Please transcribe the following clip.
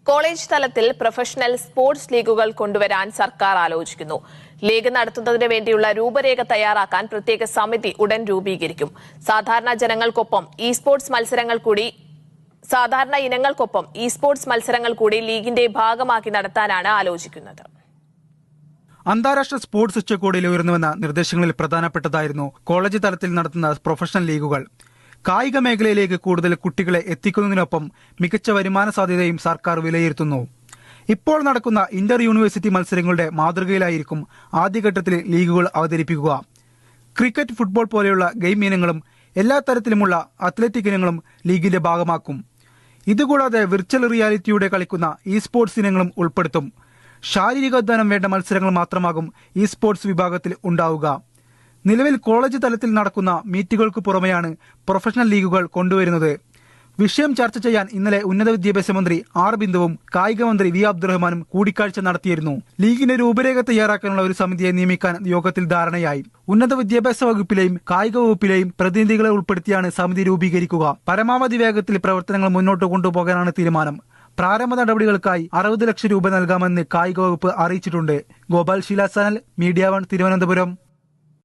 College തലത്തിൽ professional sports ലീഗുകൾ കൊണ്ടുവരാൻ സർക്കാർ ആലോചിക്കുന്നു. ലീഗ് നടത്തുന്നതിന് വേണ്ടിയുള്ള രൂപരേഖ തയ്യാറാക്കാൻ പ്രത്യേക സമിതി ഉടൻ രൂപീകരിക്കും. സാധാരണ ഇനങ്ങൾക്കൊപ്പം ഇ സ്പോർട്സ് മത്സരങ്ങൾ കൂടി ലീഗിന്റെ ഭാഗമാക്കി നടത്താനാണ് ആലോചിക്കുന്നത്. അന്താരാഷ്ട്ര സ്പോർട്സ് ഉച്ചകോടിയിൽ ഉയർന്നുവന്ന നിർദ്ദേശങ്ങളിൽ പ്രധാനപ്പെട്ടതായിരുന്നു കോളേജ് തലത്തിൽ നടത്തുന്ന പ്രൊഫഷണൽ ലീഗുകൾ. കായിക മേഖലയിലേക്ക് കൂടുതൽ കുട്ടികളെ എത്തിക്കുന്നതിനൊപ്പം മികച്ച വരുമാന സാധ്യതയും സർക്കാർ വിലയിരുത്തുന്നു. ഇപ്പോൾ നടക്കുന്ന ഇന്റർ യൂണിവേഴ്സിറ്റി മത്സരങ്ങളുടെ മാതൃകയിലായിരിക്കും ആദ്യഘട്ടത്തിൽ ലീഗുകൾ അവതരിപ്പിക്കുക. ക്രിക്കറ്റ്, ഫുട്ബോൾ പോലെയുള്ള ഗെയിം ഇനങ്ങളും എല്ലാ തരത്തിലുമുള്ള അത്ലറ്റിക് ഇനങ്ങളും ലീഗിന്റെ ഭാഗമാക്കും. ഇതുകൂടാതെ വിർച്വൽ റിയാലിറ്റിയുടെ കളിക്കുന്ന ഇ സ്പോർട്സ് ഇനങ്ങളും ഉൾപ്പെടുത്തും. ശാരീരികാധ്വാനം വേണ്ട മത്സരങ്ങൾ മാത്രമാകും ഇ സ്പോർട്സ് വിഭാഗത്തിൽ ഉണ്ടാവുക. നിലവിൽ കോളേജ് തലത്തിൽ നടക്കുന്ന മീറ്റുകൾക്ക് പുറമെയാണ് പ്രൊഫഷണൽ ലീഗുകൾ കൊണ്ടുവരുന്നത്. വിഷയം ചർച്ച ചെയ്യാൻ ഇന്നലെ ഉന്നത വിദ്യാഭ്യാസ മന്ത്രി ആർ ബിന്ദുവും കായിക മന്ത്രി വി അബ്ദുറഹ്മാനും കൂടിക്കാഴ്ച നടത്തിയിരുന്നു. ലീഗിന്റെ രൂപരേഖ തയ്യാറാക്കാനുള്ള ഒരു സമിതിയെ നിയമിക്കാൻ യോഗത്തിൽ ധാരണയായി. ഉന്നത വിദ്യാഭ്യാസ വകുപ്പിലെയും കായിക വകുപ്പിലെയും പ്രതിനിധികളെ ഉൾപ്പെടുത്തിയാണ് സമിതി രൂപീകരിക്കുക. പരമാവധി വേഗത്തിൽ പ്രവർത്തനങ്ങൾ മുന്നോട്ട് കൊണ്ടുപോകാനാണ് തീരുമാനം. പ്രാരംഭ നടപടികൾക്കായി 60 ലക്ഷം രൂപ നൽകാമെന്ന് കായിക വകുപ്പ് അറിയിച്ചിട്ടുണ്ട്. ഗോപാൽ ശീലാസനൽ, മീഡിയ 1, തിരുവനന്തപുരം.